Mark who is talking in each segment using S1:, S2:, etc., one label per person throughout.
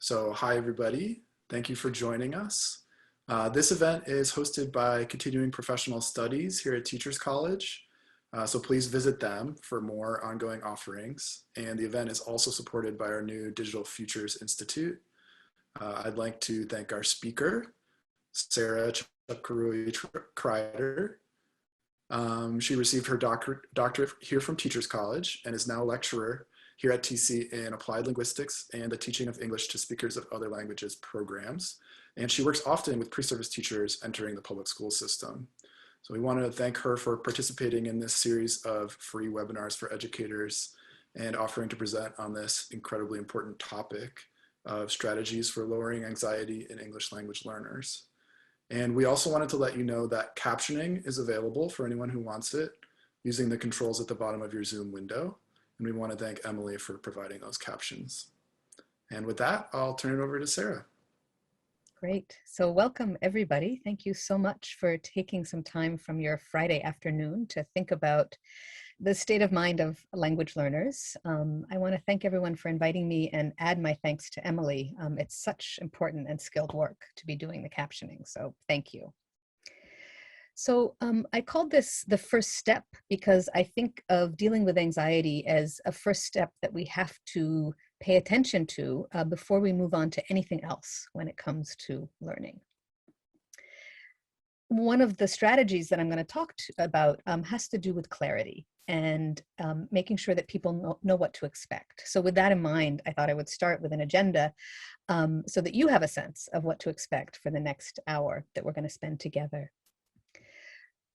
S1: So hi, everybody. Thank you for joining us. This event is hosted by Continuing Professional Studies here at Teachers College. So please visit them for more ongoing offerings. And the event is also supported by our new Digital Futures Institute. I'd like to thank our speaker, Sarah Chepkirui Creider. She received her doctorate here from Teachers College and is now a lecturer here at TC in Applied Linguistics and the Teaching of English to Speakers of Other Languages programs. And she works often with pre-service teachers entering the public school system. So we want to thank her for participating in this series of free webinars for educators and offering to present on this incredibly important topic of strategies for lowering anxiety in English language learners. And we also wanted to let you know that captioning is available for anyone who wants it using the controls at the bottom of your Zoom window. And we want to thank Emily for providing those captions. And with that, I'll turn it over to Sarah.
S2: Great. So welcome, everybody. Thank you so much for taking some time from your Friday afternoon to think about the state of mind of language learners. I want to thank everyone for inviting me and add my thanks to Emily. It's such important and skilled work to be doing the captioning, so thank you. So I called this the first step because I think of dealing with anxiety as a first step that we have to pay attention to before we move on to anything else when it comes to learning. One of the strategies that I'm going to talk about has to do with clarity and making sure that people know what to expect. So with that in mind, I thought I would start with an agenda so that you have a sense of what to expect for the next hour that we're going to spend together.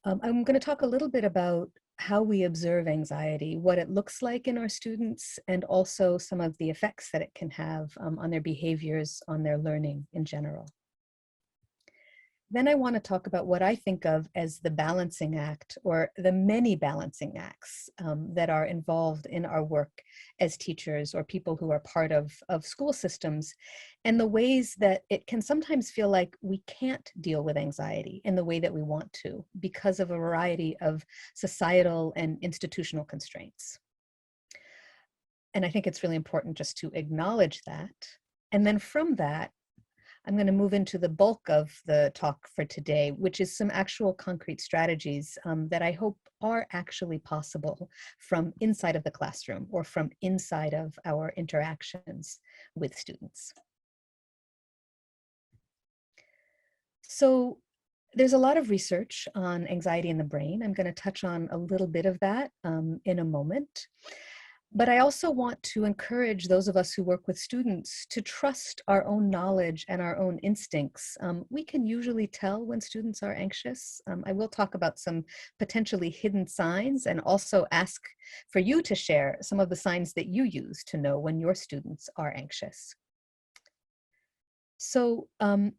S2: I'm going to talk a little bit about how we observe anxiety, what it looks like in our students, and also some of the effects that it can have on their behaviors, on their learning in general. Then I want to talk about what I think of as the balancing act, or the many balancing acts that are involved in our work as teachers or people who are part of school systems, and the ways that it can sometimes feel like we can't deal with anxiety in the way that we want to because of a variety of societal and institutional constraints. And I think it's really important just to acknowledge that. And then from that, I'm going to move into the bulk of the talk for today, which is some actual concrete strategies that I hope are actually possible from inside of the classroom or from inside of our interactions with students. So there's a lot of research on anxiety in the brain. I'm going to touch on a little bit of that in a moment. But I also want to encourage those of us who work with students to trust our own knowledge and our own instincts. We can usually tell when students are anxious. I will talk about some potentially hidden signs and also ask for you to share some of the signs that you use to know when your students are anxious. So I'm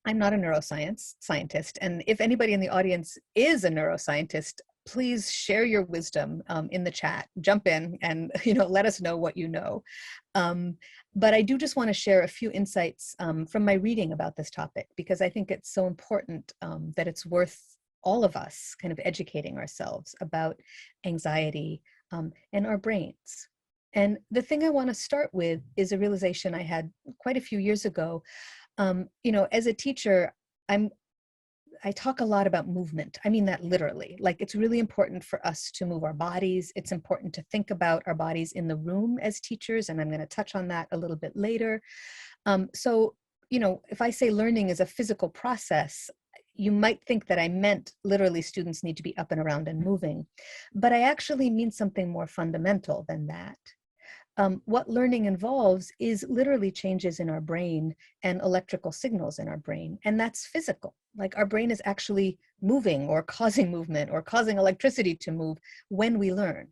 S2: not a neuroscience scientist, and if anybody in the audience is a neuroscientist, please share your wisdom in the chat. Jump in and let us know what you know. But I do just want to share a few insights from my reading about this topic, because I think it's so important that it's worth all of us kind of educating ourselves about anxiety and our brains. And the thing I want to start with is a realization I had quite a few years ago. As a teacher, I talk a lot about movement. I mean that literally. Like, it's really important for us to move our bodies. It's important to think about our bodies in the room as teachers, and I'm going to touch on that a little bit later. So, if I say learning is a physical process, you might think that I meant literally students need to be up and around and moving, but I actually mean something more fundamental than that. What learning involves is literally changes in our brain and electrical signals in our brain, and that's physical. Like, our brain is actually moving or causing movement or causing electricity to move when we learn.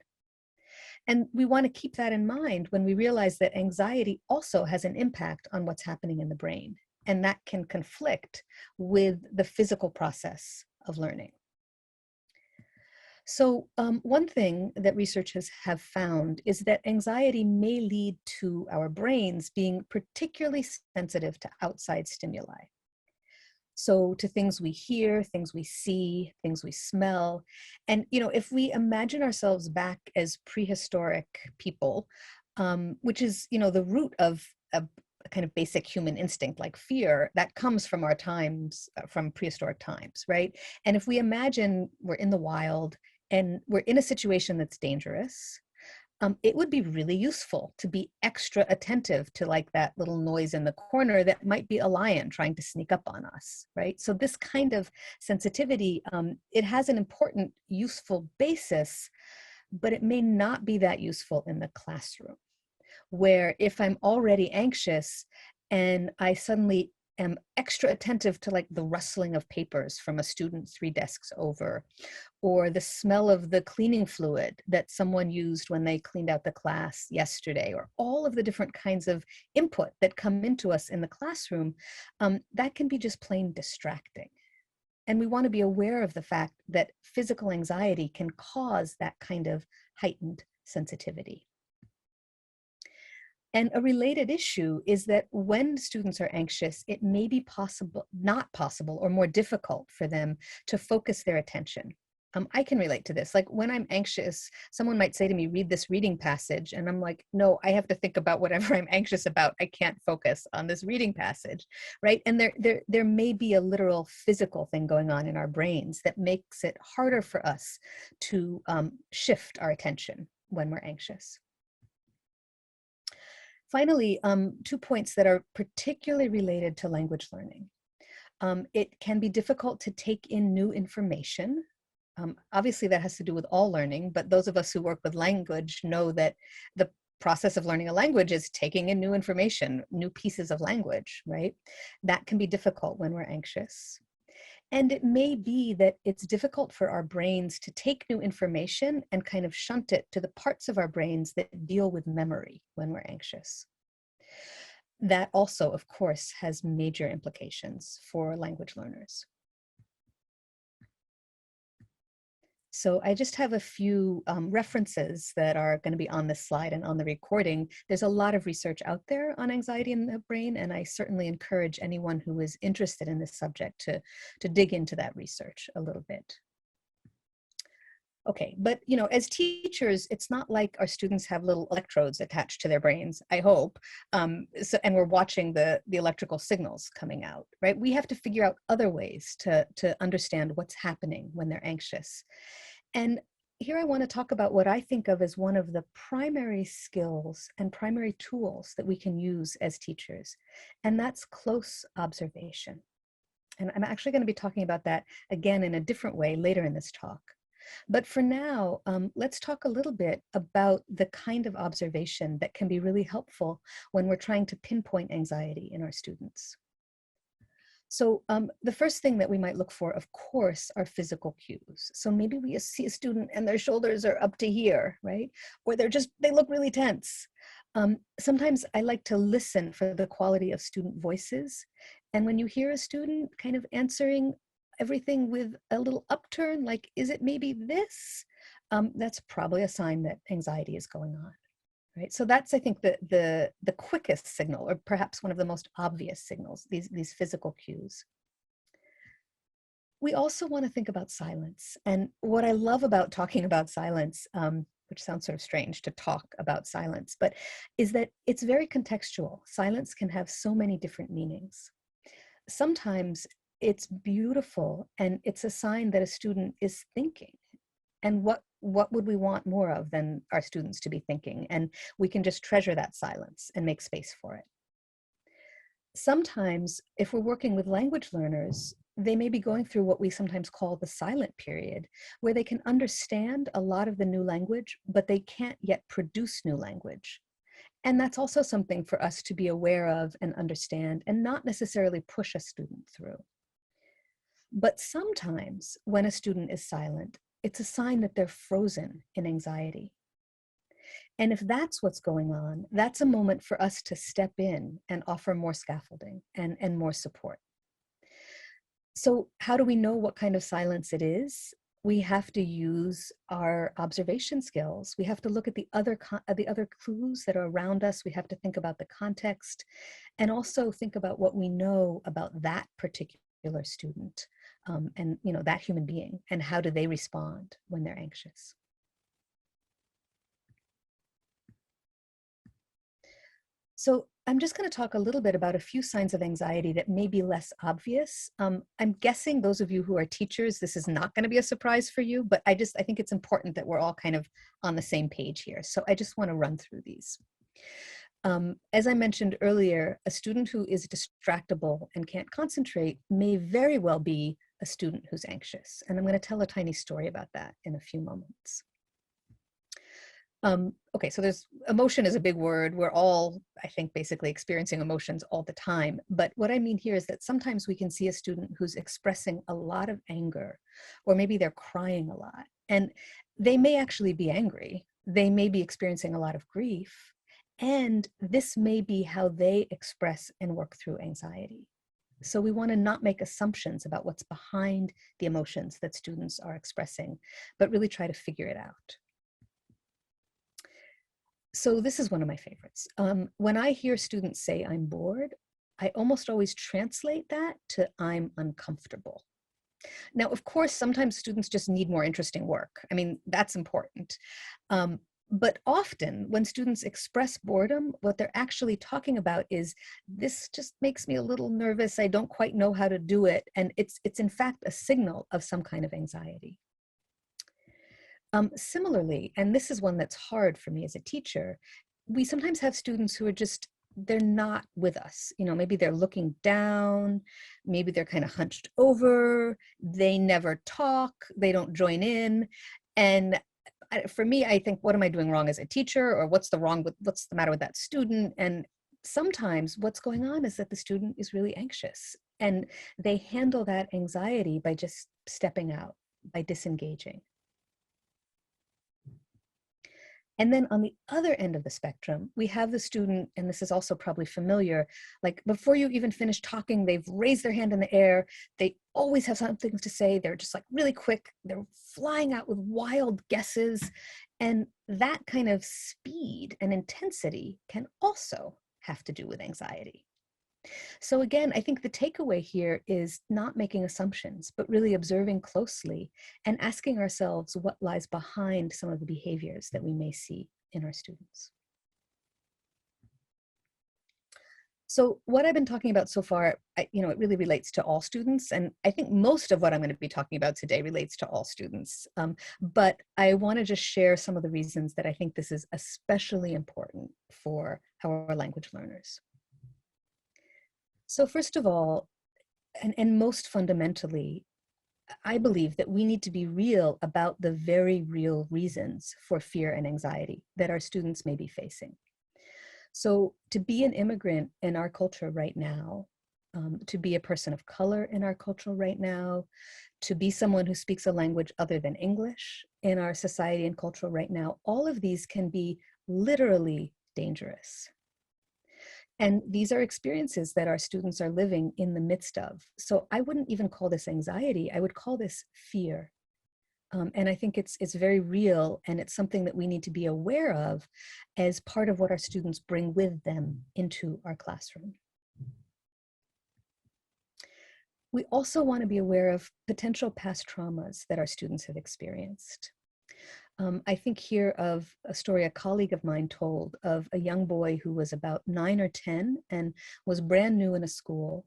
S2: And we want to keep that in mind when we realize that anxiety also has an impact on what's happening in the brain, and that can conflict with the physical process of learning. So one thing that researchers have found is that anxiety may lead to our brains being particularly sensitive to outside stimuli. So to things we hear, things we see, things we smell. And, if we imagine ourselves back as prehistoric people, which is, the root of a kind of basic human instinct like fear, that comes from our times, from prehistoric times, right? And if we imagine we're in the wild and we're in a situation that's dangerous, it would be really useful to be extra attentive to like that little noise in the corner that might be a lion trying to sneak up on us, right? So this kind of sensitivity, it has an important, useful basis, but it may not be that useful in the classroom, where if I'm already anxious and I suddenly am extra attentive to like the rustling of papers from a student 3 desks over, or the smell of the cleaning fluid that someone used when they cleaned out the class yesterday, or all of the different kinds of input that come into us in the classroom, that can be just plain distracting. And we want to be aware of the fact that physical anxiety can cause that kind of heightened sensitivity. And a related issue is that when students are anxious, it may be not possible, or more difficult for them to focus their attention. I can relate to this. Like when I'm anxious, someone might say to me, read this reading passage. And I'm like, no, I have to think about whatever I'm anxious about. I can't focus on this reading passage, right? And there may be a literal physical thing going on in our brains that makes it harder for us to shift our attention when we're anxious. Finally, 2 points that are particularly related to language learning. It can be difficult to take in new information. Obviously, that has to do with all learning, but those of us who work with language know that the process of learning a language is taking in new information, new pieces of language, right? That can be difficult when we're anxious. And it may be that it's difficult for our brains to take new information and kind of shunt it to the parts of our brains that deal with memory when we're anxious. That also, of course, has major implications for language learners. So I just have a few references that are going to be on this slide and on the recording. There's a lot of research out there on anxiety in the brain, and I certainly encourage anyone who is interested in this subject to dig into that research a little bit. Okay, but you know, as teachers, it's not like our students have little electrodes attached to their brains, I hope, and we're watching the electrical signals coming out, right? We have to figure out other ways to understand what's happening when they're anxious. And here I want to talk about what I think of as one of the primary skills and primary tools that we can use as teachers, and that's close observation. And I'm actually going to be talking about that again in a different way later in this talk. But for now, let's talk a little bit about the kind of observation that can be really helpful when we're trying to pinpoint anxiety in our students. So the first thing that we might look for, of course, are physical cues. So maybe we see a student and their shoulders are up to here, right? Or they look really tense. Sometimes I like to listen for the quality of student voices. And when you hear a student kind of answering everything with a little upturn, like, is it maybe this? That's probably a sign that anxiety is going on, right? So that's, I think, the quickest signal, or perhaps one of the most obvious signals, these physical cues. We also want to think about silence. And what I love about talking about silence, which sounds sort of strange to talk about silence, but is that it's very contextual. Silence can have so many different meanings. Sometimes it's beautiful and it's a sign that a student is thinking. And what would we want more of than our students to be thinking? And we can just treasure that silence and make space for it. Sometimes, if we're working with language learners, they may be going through what we sometimes call the silent period, where they can understand a lot of the new language, but they can't yet produce new language. And that's also something for us to be aware of and understand, and not necessarily push a student through. But sometimes when a student is silent, it's a sign that they're frozen in anxiety. And if that's what's going on, that's a moment for us to step in and offer more scaffolding and more support. So how do we know what kind of silence it is? We have to use our observation skills. We have to look at the other clues that are around us. We have to think about the context, and also think about what we know about that particular student, and that human being, and how do they respond when they're anxious. So I'm just going to talk a little bit about a few signs of anxiety that may be less obvious. I'm guessing those of you who are teachers, this is not going to be a surprise for you, but I think it's important that we're all kind of on the same page here. So I just want to run through these. As I mentioned earlier, a student who is distractible and can't concentrate may very well be a student who's anxious. And I'm going to tell a tiny story about that in a few moments. Okay, so emotion is a big word. We're all, I think, basically experiencing emotions all the time. But what I mean here is that sometimes we can see a student who's expressing a lot of anger, or maybe they're crying a lot. And they may actually be angry. They may be experiencing a lot of grief. And this may be how they express and work through anxiety. So we want to not make assumptions about what's behind the emotions that students are expressing, but really try to figure it out. So this is one of my favorites. When I hear students say I'm bored, I almost always translate that to I'm uncomfortable. Now, of course, sometimes students just need more interesting work. I mean, that's important. But often when students express boredom, what they're actually talking about is, this just makes me a little nervous. I don't quite know how to do it. And it's in fact a signal of some kind of anxiety. Similarly, and this is one that's hard for me as a teacher, we sometimes have students who are they're not with us. Maybe they're looking down, maybe they're kind of hunched over, they never talk, they don't join in. And for me, I think, what am I doing wrong as a teacher? Or what's the matter with that student? And sometimes what's going on is that the student is really anxious, and they handle that anxiety by just stepping out, by disengaging. And then on the other end of the spectrum, we have the student, and this is also probably familiar, like before you even finish talking, they've raised their hand in the air. They always have something to say. They're just like really quick. They're flying out with wild guesses. And that kind of speed and intensity can also have to do with anxiety. So again, I think the takeaway here is not making assumptions, but really observing closely and asking ourselves what lies behind some of the behaviors that we may see in our students. So what I've been talking about so far, it really relates to all students. And I think most of what I'm going to be talking about today relates to all students. But I want to just share some of the reasons that I think this is especially important for our language learners. So first of all, and most fundamentally, I believe that we need to be real about the very real reasons for fear and anxiety that our students may be facing. So to be an immigrant in our culture right now, to be a person of color in our culture right now, to be someone who speaks a language other than English in our society and culture right now, all of these can be literally dangerous. And these are experiences that our students are living in the midst of. So I wouldn't even call this anxiety, I would call this fear. And I think it's very real, and it's something that we need to be aware of as part of what our students bring with them into our classroom. We also want to be aware of potential past traumas that our students have experienced. I think here of a story a colleague of mine told of a young boy who was about 9 or 10 and was brand new in a school.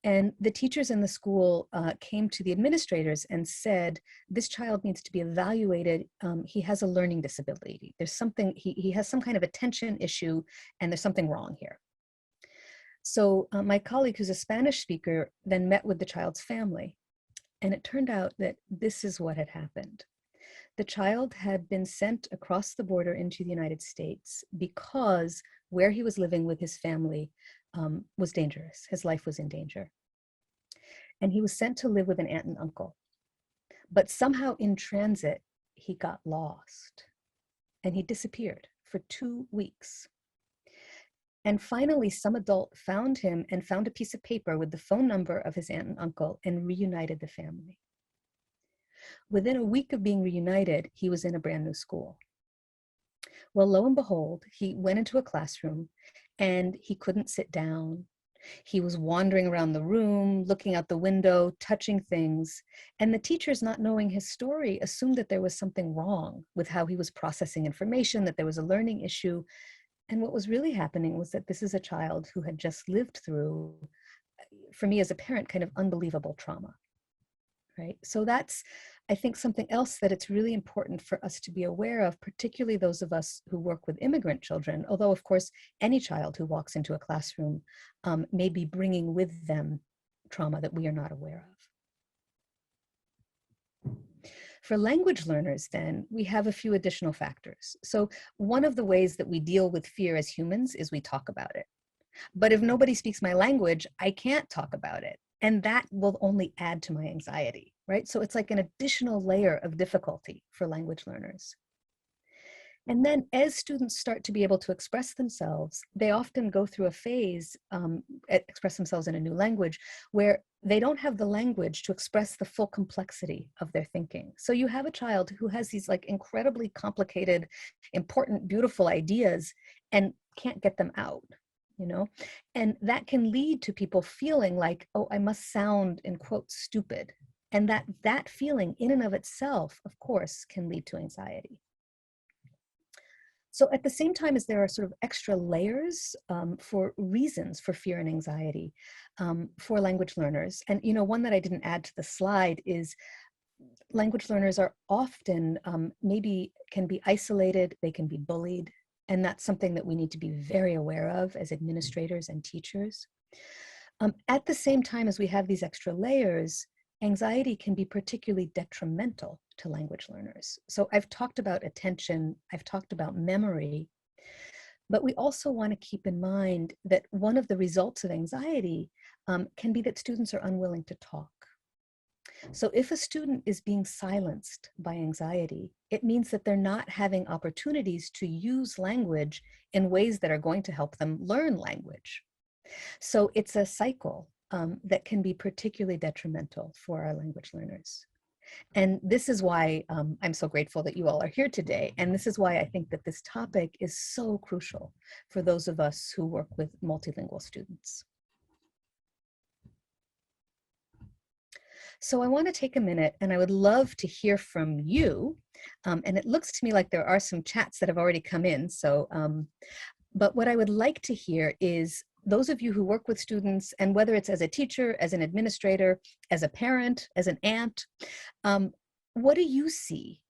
S2: And the teachers in the school came to the administrators and said, this child needs to be evaluated. He has a learning disability. There's something, he has some kind of attention issue, and there's something wrong here. So my colleague, who's a Spanish speaker, then met with the child's family. And it turned out that this is what had happened. The child had been sent across the border into the United States because where he was living with his family was dangerous. His life was in danger. And he was sent to live with an aunt and uncle. But somehow in transit, he got lost and he disappeared for 2 weeks. And finally, some adult found him and found a piece of paper with the phone number of his aunt and uncle and reunited the family. Within a week of being reunited, he was in a brand new school. Well, lo and behold, he went into a classroom and he couldn't sit down. He was wandering around the room, looking out the window, touching things. And the teachers, not knowing his story, assumed that there was something wrong with how he was processing information, that there was a learning issue. And what was really happening was that this is a child who had just lived through, for me as a parent, kind of unbelievable trauma, right? So that's, I think, something else that it's really important for us to be aware of, particularly those of us who work with immigrant children, although of course any child who walks into a classroom may be bringing with them trauma that we are not aware of. For language learners, then, we have a few additional factors. So one of the ways that we deal with fear as humans is we talk about it. But if nobody speaks my language, I can't talk about it. And that will only add to my anxiety, right? So it's like an additional layer of difficulty for language learners. And then as students start to be able to express themselves, they often go through a phase, express themselves in a new language, where they don't have the language to express the full complexity of their thinking. So you have a child who has these like incredibly complicated, important, beautiful ideas and can't get them out, you know? And that can lead to people feeling like, oh, I must sound, in quotes, stupid. And that feeling in and of itself, of course, can lead to anxiety. So at the same time as there are sort of extra layers for reasons for fear and anxiety for language learners, and one that I didn't add to the slide is language learners are often maybe can be isolated, they can be bullied, and that's something that we need to be very aware of as administrators and teachers. At the same time as we have these extra layers, anxiety can be particularly detrimental to language learners. So I've talked about attention, I've talked about memory, but we also want to keep in mind that one of the results of anxiety can be that students are unwilling to talk. So if a student is being silenced by anxiety, it means that they're not having opportunities to use language in ways that are going to help them learn language. So it's a cycle that can be particularly detrimental for our language learners. And this is why I'm so grateful that you all are here today. And this is why I think that this topic is so crucial for those of us who work with multilingual students. So I want to take a minute and I would love to hear from you. And it looks to me like there are some chats that have already come in. So, but what I would like to hear is those of you who work with students, and whether it's as a teacher, as an administrator, as a parent, as an aunt, what do you see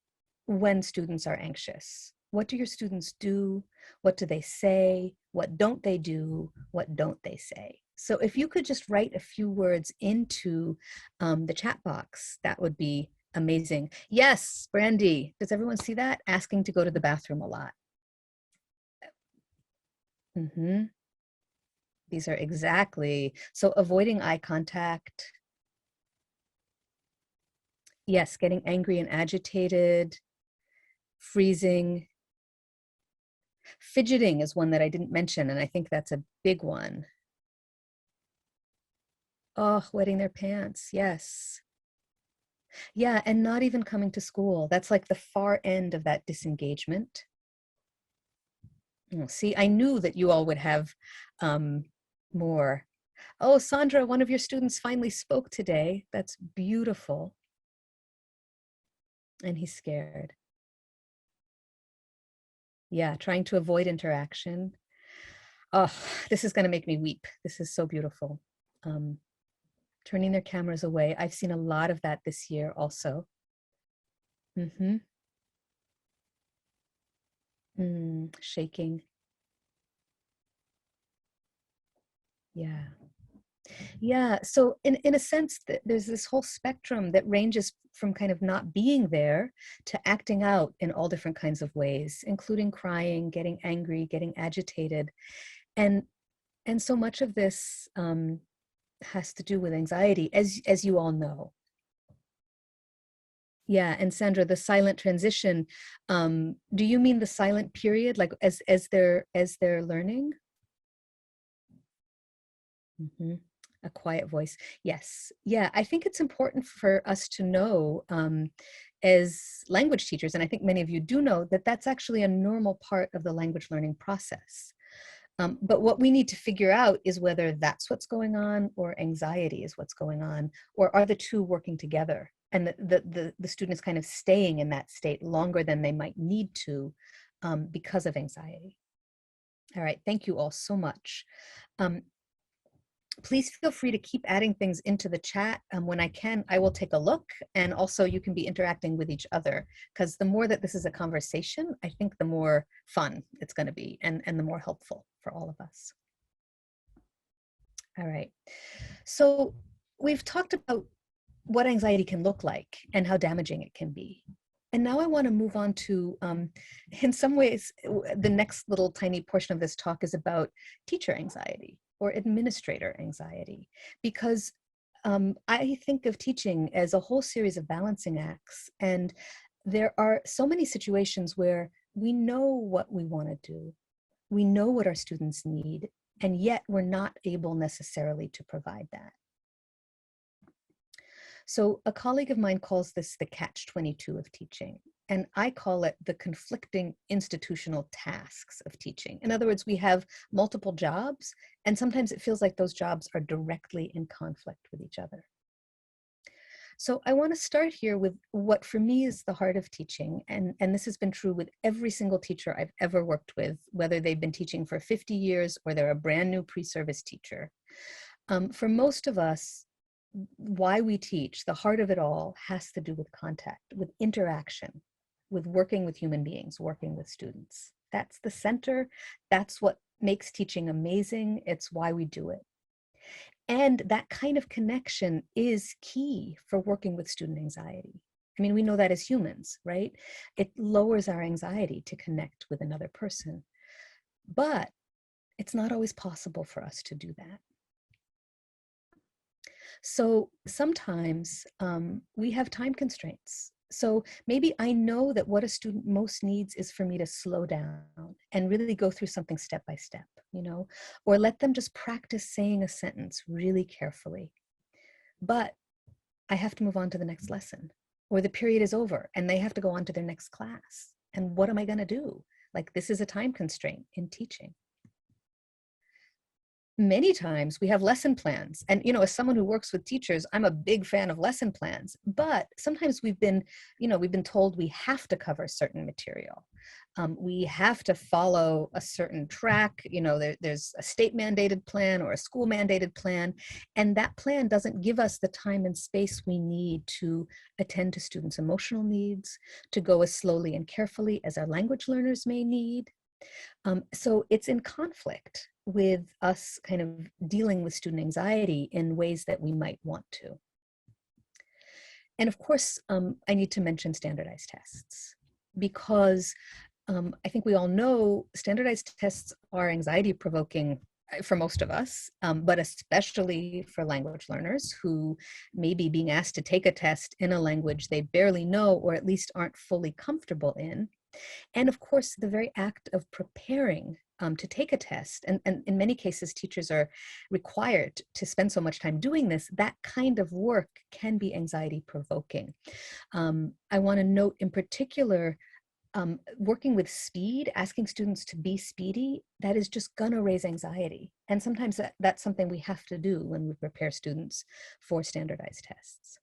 S2: when students are anxious? What do your students do? What do they say? What don't they do? What don't they say? So if you could just write a few words into the chat box, that would be amazing. Yes, Brandy, does everyone see that? Asking to go to the bathroom a lot. Mm-hmm. These are exactly, so avoiding eye contact. Yes, getting angry and agitated, freezing. Fidgeting is one that I didn't mention, and I think that's a big one. Oh, wetting their pants, yes. Yeah, and not even coming to school. That's like the far end of that disengagement. Oh, see, I knew that you all would have more. Oh, Sandra, one of your students finally spoke today. That's beautiful. And he's scared. Yeah, trying to avoid interaction. Oh, this is going to make me weep. This is so beautiful. Turning their cameras away. I've seen a lot of that this year also. Mm-hmm. Shaking. Yeah. Yeah, so in a sense, there's this whole spectrum that ranges from kind of not being there to acting out in all different kinds of ways, including crying, getting angry, getting agitated. And so much of this has to do with anxiety, as you all know. Yeah, and Sandra, the silent transition, do you mean the silent period, like as they're learning? Mm-hmm. A quiet voice. Yes. Yeah, I think it's important for us to know as language teachers, and I think many of you do know, that that's actually a normal part of the language learning process. But what we need to figure out is whether that's what's going on or anxiety is what's going on, or are the two working together? And the student is kind of staying in that state longer than they might need to because of anxiety. All right, thank you all so much. Please feel free to keep adding things into the chat. When I can, I will take a look, and also you can be interacting with each other, because the more that this is a conversation, I think the more fun it's going to be, and the more helpful for all of us. All right, so we've talked about what anxiety can look like and how damaging it can be. And now I want to move on to, in some ways, the next little tiny portion of this talk is about teacher anxiety or administrator anxiety, because I think of teaching as a whole series of balancing acts. And there are so many situations where we know what we want to do, we know what our students need, and yet we're not able necessarily to provide that. So a colleague of mine calls this the catch-22 of teaching, and I call it the conflicting institutional tasks of teaching. In other words, we have multiple jobs, and sometimes it feels like those jobs are directly in conflict with each other. So I want to start here with what for me is the heart of teaching, and this has been true with every single teacher I've ever worked with, whether they've been teaching for 50 years or they're a brand new pre-service teacher. For most of us, why we teach, the heart of it all has to do with contact, with interaction, with working with human beings, working with students. That's the center. That's what makes teaching amazing. It's why we do it. And that kind of connection is key for working with student anxiety. I mean, we know that as humans, right? It lowers our anxiety to connect with another person. But it's not always possible for us to do that. So sometimes we have time constraints. So maybe I know that what a student most needs is for me to slow down and really go through something step by step, or let them just practice saying a sentence really carefully. But I have to move on to the next lesson, or the period is over and they have to go on to their next class. And what am I going to do? Like, this is a time constraint in teaching. Many times we have lesson plans, and as someone who works with teachers, I'm a big fan of lesson plans, but sometimes we've been told we have to cover certain material. We have to follow a certain track. There's a state mandated plan or a school mandated plan, and that plan doesn't give us the time and space we need to attend to students' emotional needs, to go as slowly and carefully as our language learners may need. So it's in conflict with us kind of dealing with student anxiety in ways that we might want to. And of course, I need to mention standardized tests, because I think we all know standardized tests are anxiety provoking for most of us, but especially for language learners who may be being asked to take a test in a language they barely know, or at least aren't fully comfortable in. And of course, the very act of preparing to take a test, and in many cases, teachers are required to spend so much time doing this, that kind of work can be anxiety provoking. I want to note in particular, working with speed, asking students to be speedy, that is just gonna raise anxiety. And sometimes that's something we have to do when we prepare students for standardized tests.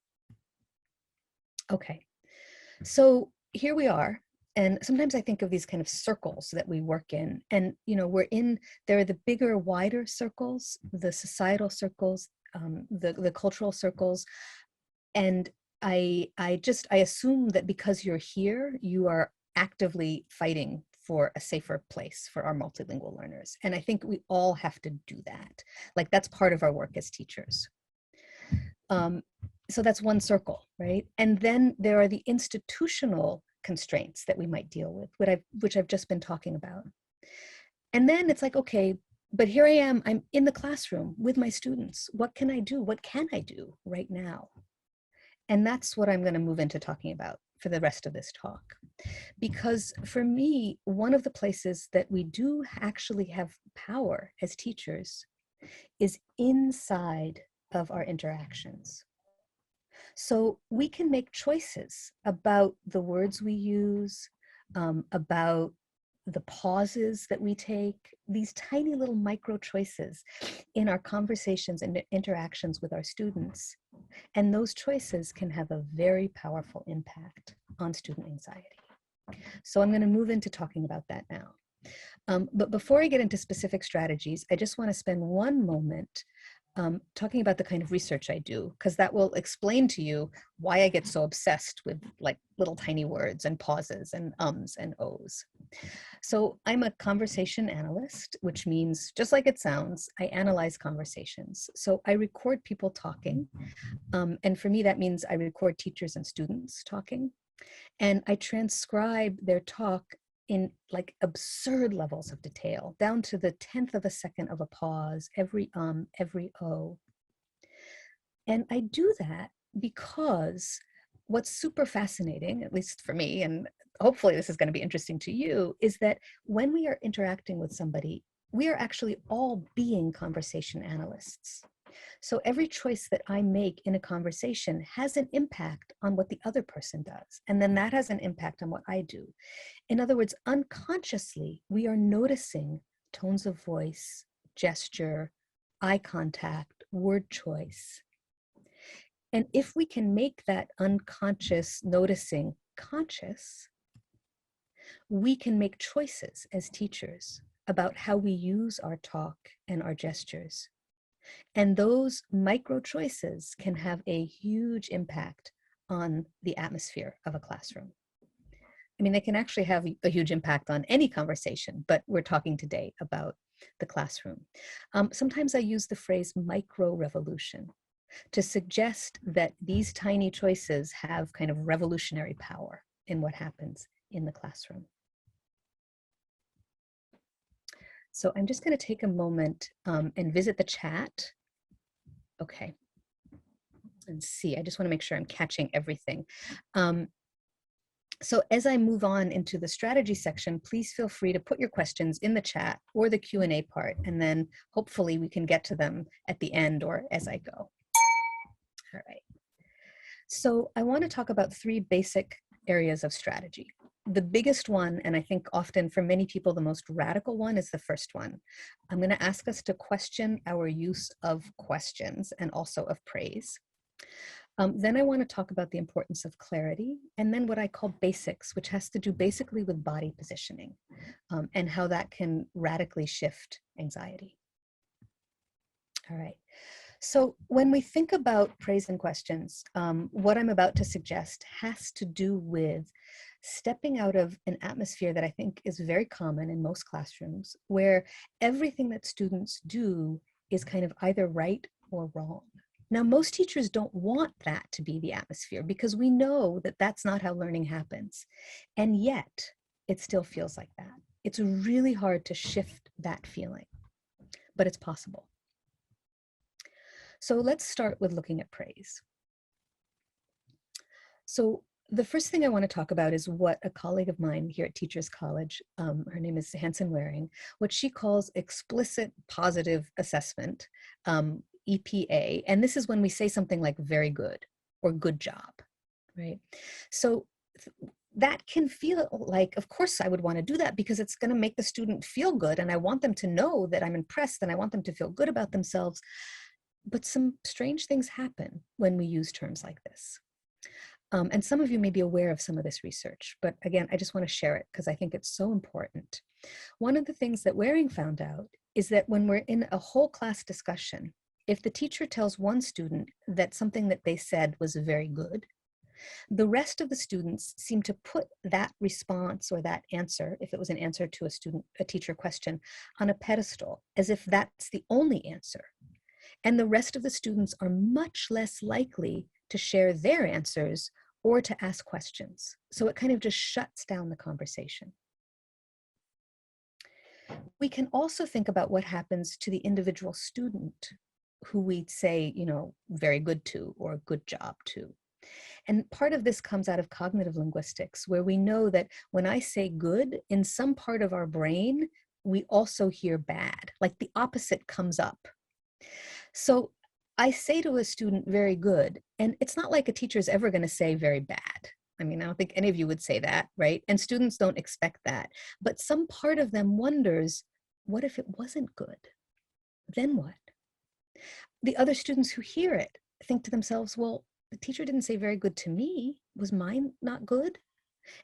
S2: Okay, so here we are. And sometimes I think of these kind of circles that we work in, and there are the bigger, wider circles, the societal circles, the cultural circles, and I assume that because you're here, you are actively fighting for a safer place for our multilingual learners, and I think we all have to do that. Like, that's part of our work as teachers. So that's one circle, right? And then there are the institutional constraints that we might deal with, which I've just been talking about. And then it's like, okay, but here I am, I'm in the classroom with my students. What can I do? What can I do right now? And that's what I'm going to move into talking about for the rest of this talk. Because for me, one of the places that we do actually have power as teachers is inside of our interactions. So we can make choices about the words we use, about the pauses that we take, these tiny little micro choices in our conversations and interactions with our students. And those choices can have a very powerful impact on student anxiety. So I'm going to move into talking about that now. But before I get into specific strategies, I just want to spend one moment talking about the kind of research I do, because that will explain to you why I get so obsessed with like little tiny words and pauses and ums and ohs. So I'm a conversation analyst, which means, just like it sounds, I analyze conversations. So I record people talking. And for me, that means I record teachers and students talking. And I transcribe their talk in like absurd levels of detail, down to the 10th of a second of a pause, every every oh. And I do that because what's super fascinating, at least for me, and hopefully this is going to be interesting to you, is that when we are interacting with somebody, we are actually all being conversation analysts. So every choice that I make in a conversation has an impact on what the other person does. And then that has an impact on what I do. In other words, unconsciously, we are noticing tones of voice, gesture, eye contact, word choice. And if we can make that unconscious noticing conscious, we can make choices as teachers about how we use our talk and our gestures. And those micro choices can have a huge impact on the atmosphere of a classroom. I mean, they can actually have a huge impact on any conversation, but we're talking today about the classroom. Sometimes I use the phrase micro revolution to suggest that these tiny choices have kind of revolutionary power in what happens in the classroom. So I'm just going to take a moment and visit the chat. Okay. And see, I just want to make sure I'm catching everything. So as I move on into the strategy section, please feel free to put your questions in the chat or the Q&A part, and then hopefully we can get to them at the end or as I go. All right. So I want to talk about three basic areas of strategy. The biggest one, and I think often for many people the most radical one, is the first one. I'm going to ask us to question our use of questions and also of praise. Then I want to talk about the importance of clarity, and then what I call basics, which has to do basically with body positioning and how that can radically shift anxiety. All right. So when we think about praise and questions, what I'm about to suggest has to do with stepping out of an atmosphere that I think is very common in most classrooms, where everything that students do is kind of either right or wrong. Now, most teachers don't want that to be the atmosphere because we know that that's not how learning happens. And yet, it still feels like that. It's really hard to shift that feeling, but it's possible. So let's start with looking at praise. So the first thing I want to talk about is what a colleague of mine here at Teachers College, her name is Hanson Waring, what she calls explicit positive assessment, EPA. And this is when we say something like very good or good job, right? So that can feel like, of course I would want to do that because it's going to make the student feel good. And I want them to know that I'm impressed and I want them to feel good about themselves. But some strange things happen when we use terms like this. And some of you may be aware of some of this research, but again, I just want to share it because I think it's so important. One of the things that Waring found out is that when we're in a whole class discussion, if the teacher tells one student that something that they said was very good, the rest of the students seem to put that response or that answer, if it was an answer to a teacher question, on a pedestal, as if that's the only answer. And the rest of the students are much less likely to share their answers or to ask questions. So it kind of just shuts down the conversation. We can also think about what happens to the individual student who we say, you know, very good to or good job to. And part of this comes out of cognitive linguistics, where we know that when I say good, in some part of our brain, we also hear bad, like the opposite comes up. So I say to a student, very good, and it's not like a teacher is ever going to say very bad. I mean, I don't think any of you would say that, right? And students don't expect that. But some part of them wonders, what if it wasn't good? Then what? The other students who hear it think to themselves, well, the teacher didn't say very good to me. Was mine not good?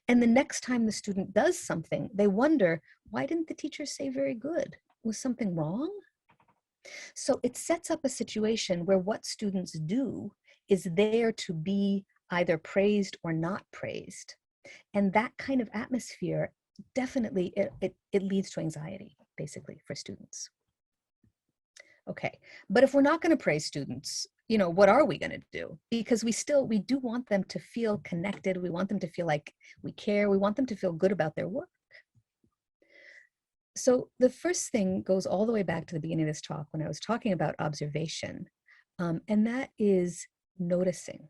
S2: And the next time the student does something, they wonder, why didn't the teacher say very good? Was something wrong? So it sets up a situation where what students do is there to be either praised or not praised. And that kind of atmosphere definitely, it leads to anxiety, basically, for students. Okay, but if we're not going to praise students, what are we going to do? Because we do want them to feel connected. We want them to feel like we care. We want them to feel good about their work. So the first thing goes all the way back to the beginning of this talk when I was talking about observation, and that is noticing.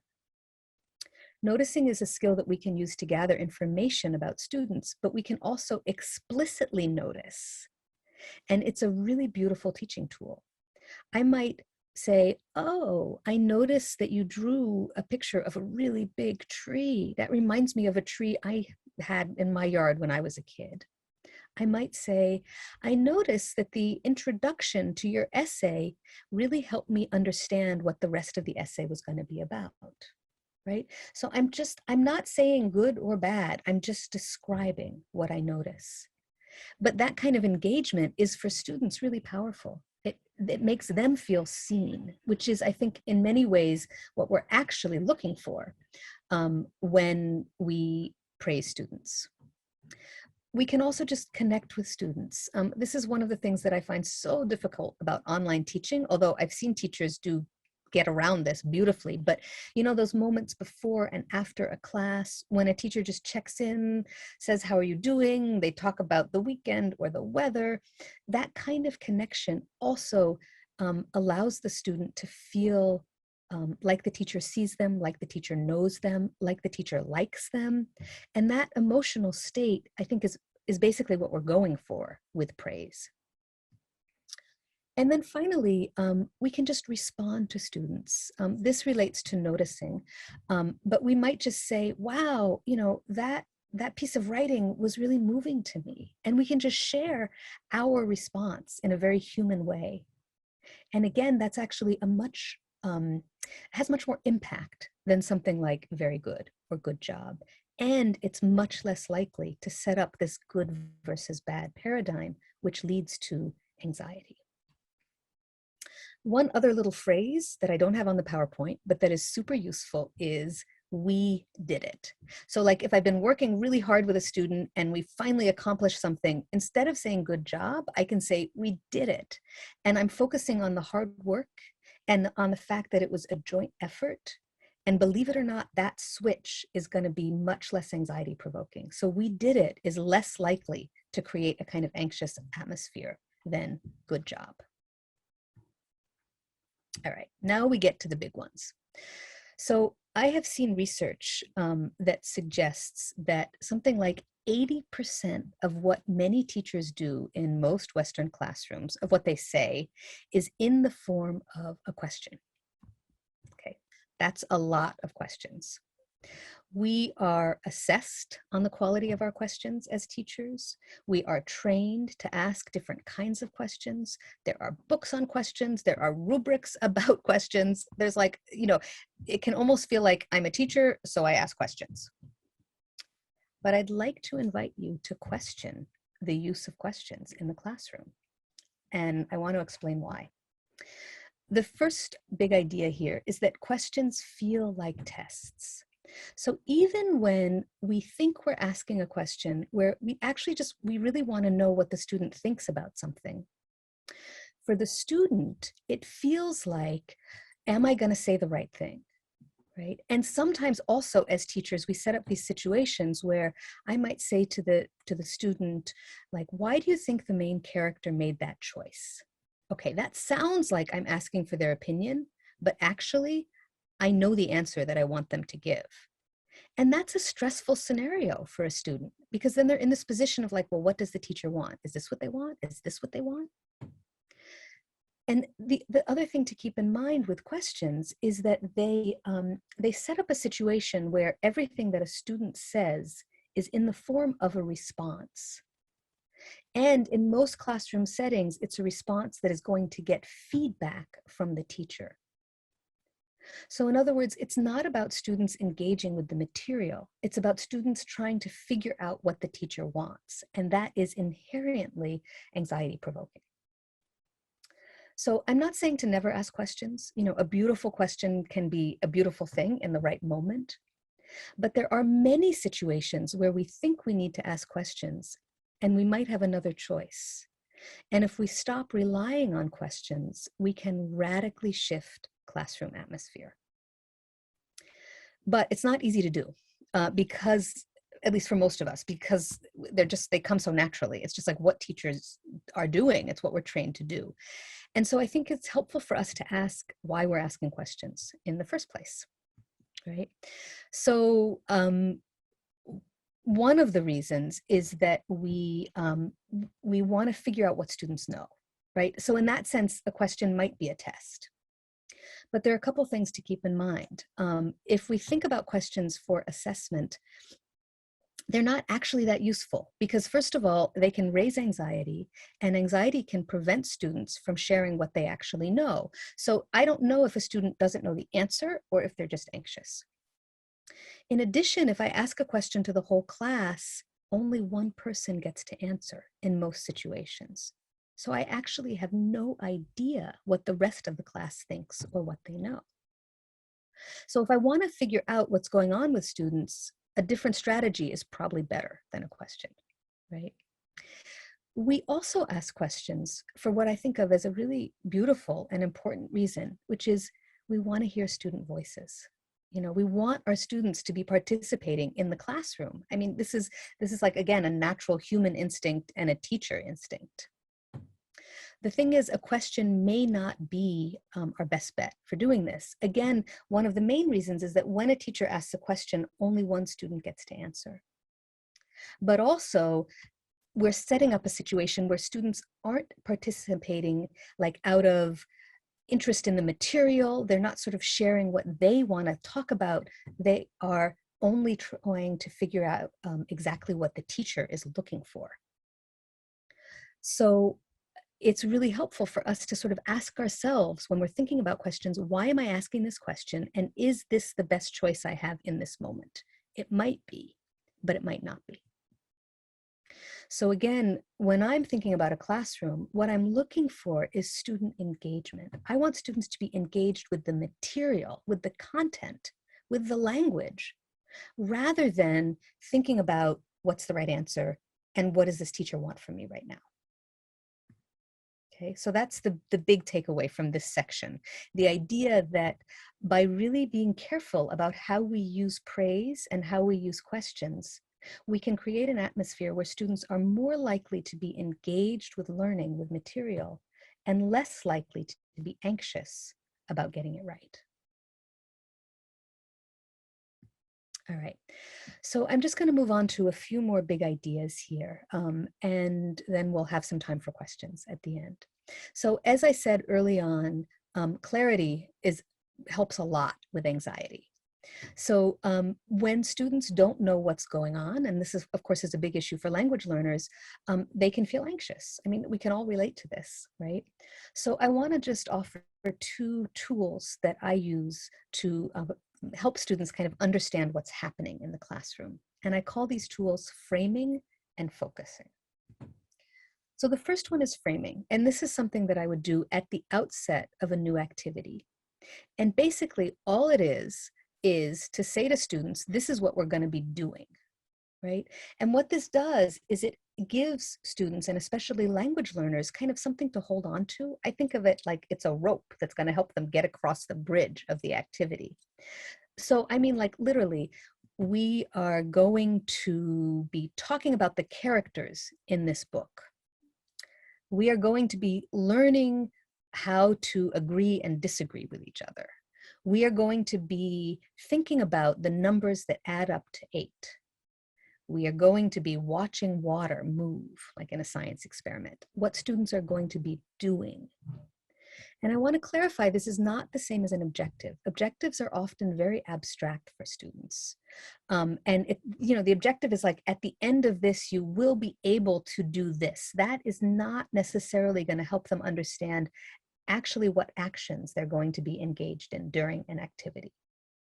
S2: Noticing is a skill that we can use to gather information about students, but we can also explicitly notice. And it's a really beautiful teaching tool. I might say, oh, I noticed that you drew a picture of a really big tree. That reminds me of a tree I had in my yard when I was a kid. I might say, I noticed that the introduction to your essay really helped me understand what the rest of the essay was going to be about, right? So I'm not saying good or bad. I'm just describing what I notice. But that kind of engagement is for students really powerful. It makes them feel seen, which is, I think, in many ways, what we're actually looking for when we praise students. We can also just connect with students. This is one of the things that I find so difficult about online teaching, although I've seen teachers get around this beautifully. But those moments before and after a class when a teacher just checks in, says, how are you doing? They talk about the weekend or the weather. That kind of connection also allows the student to feel like the teacher sees them, like the teacher knows them, like the teacher likes them. And that emotional state, I think, is basically what we're going for with praise. And then finally, we can just respond to students. This relates to noticing, but we might just say, wow, that piece of writing was really moving to me. And we can just share our response in a very human way. And again, that's actually has much more impact than something like very good or good job. And it's much less likely to set up this good versus bad paradigm, which leads to anxiety. One other little phrase that I don't have on the PowerPoint, but that is super useful is we did it. So like if I've been working really hard with a student and we finally accomplished something, instead of saying good job, I can say we did it. And I'm focusing on the hard work and on the fact that it was a joint effort. And believe it or not, that switch is going to be much less anxiety provoking. So we did it is less likely to create a kind of anxious atmosphere than good job. All right, now we get to the big ones. So I have seen research that suggests that something like 80% of what many teachers do in most Western classrooms, of what they say, is in the form of a question. Okay, that's a lot of questions. We are assessed on the quality of our questions as teachers. We are trained to ask different kinds of questions. There are books on questions. There are rubrics about questions. There's like, it can almost feel like I'm a teacher, so I ask questions. But I'd like to invite you to question the use of questions in the classroom. And I want to explain why. The first big idea here is that questions feel like tests. So even when we think we're asking a question where we really want to know what the student thinks about something, for the student, it feels like, am I going to say the right thing? Right? And sometimes also as teachers, we set up these situations where I might say to the student, like, why do you think the main character made that choice? Okay, that sounds like I'm asking for their opinion, but actually, I know the answer that I want them to give. And that's a stressful scenario for a student because then they're in this position of like, well, what does the teacher want? Is this what they want? Is this what they want? And the other thing to keep in mind with questions is that they set up a situation where everything that a student says is in the form of a response. And in most classroom settings, it's a response that is going to get feedback from the teacher. So in other words, it's not about students engaging with the material. It's about students trying to figure out what the teacher wants. And that is inherently anxiety provoking. So I'm not saying to never ask questions. You know, a beautiful question can be a beautiful thing in the right moment. But there are many situations where we think we need to ask questions and we might have another choice. And if we stop relying on questions, we can radically shift classroom atmosphere. But it's not easy to do because, at least for most of us, because they come so naturally. It's just like what teachers are doing. It's what we're trained to do. And so I think it's helpful for us to ask why we're asking questions in the first place, right? So one of the reasons is that we want to figure out what students know, right? So in that sense, a question might be a test. But there are a couple things to keep in mind. If we think about questions for assessment, they're not actually that useful because first of all, they can raise anxiety and anxiety can prevent students from sharing what they actually know. So I don't know if a student doesn't know the answer or if they're just anxious. In addition, if I ask a question to the whole class, only one person gets to answer in most situations. So I actually have no idea what the rest of the class thinks or what they know. So if I want to figure out what's going on with students, a different strategy is probably better than a question, right? We also ask questions for what I think of as a really beautiful and important reason, which is we want to hear student voices. You know, we want our students to be participating in the classroom. I mean, this is like, again, a natural human instinct and a teacher instinct. The thing is, a question may not be our best bet for doing this. Again, one of the main reasons is that when a teacher asks a question, only one student gets to answer. But also, we're setting up a situation where students aren't participating like out of interest in the material. They're not sort of sharing what they want to talk about. They are only trying to figure out exactly what the teacher is looking for. So it's really helpful for us to sort of ask ourselves when we're thinking about questions, why am I asking this question? And is this the best choice I have in this moment? It might be, but it might not be. So again, when I'm thinking about a classroom, what I'm looking for is student engagement. I want students to be engaged with the material, with the content, with the language, rather than thinking about what's the right answer and what does this teacher want from me right now. Okay, so that's the big takeaway from this section. The idea that by really being careful about how we use praise and how we use questions, we can create an atmosphere where students are more likely to be engaged with learning, with material, and less likely to be anxious about getting it right. All right, so I'm just going to move on to a few more big ideas here, and then we'll have some time for questions at the end. So as I said early on, clarity helps a lot with anxiety. So when students don't know what's going on, and this is, of course, is a big issue for language learners, they can feel anxious. I mean, we can all relate to this, right? So I want to just offer two tools that I use to help students kind of understand what's happening in the classroom. And I call these tools framing and focusing. So the first one is framing, and this is something that I would do at the outset of a new activity. And basically all it is to say to students, this is what we're going to be doing, right? And what this does is it gives students, and especially language learners, kind of something to hold on to. I think of it like it's a rope that's going to help them get across the bridge of the activity. So, I mean, like literally, we are going to be talking about the characters in this book. We are going to be learning how to agree and disagree with each other. We are going to be thinking about the numbers that add up to 8. We are going to be watching water move, like in a science experiment, what students are going to be doing. And I want to clarify, this is not the same as an objective. Objectives are often very abstract for students. And the objective is like, at the end of this, you will be able to do this. That is not necessarily going to help them understand actually what actions they're going to be engaged in during an activity.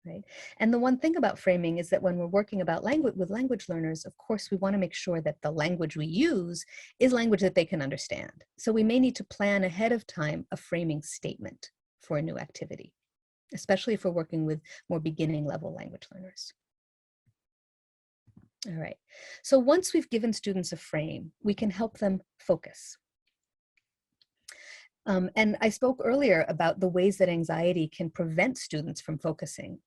S2: Right? And the one thing about framing is that when we're working about language with language learners, of course, we want to make sure that the language we use is language that they can understand. So we may need to plan ahead of time a framing statement for a new activity, especially if we're working with more beginning level language learners. All right. So once we've given students a frame, we can help them focus. And I spoke earlier about the ways that anxiety can prevent students from focusing.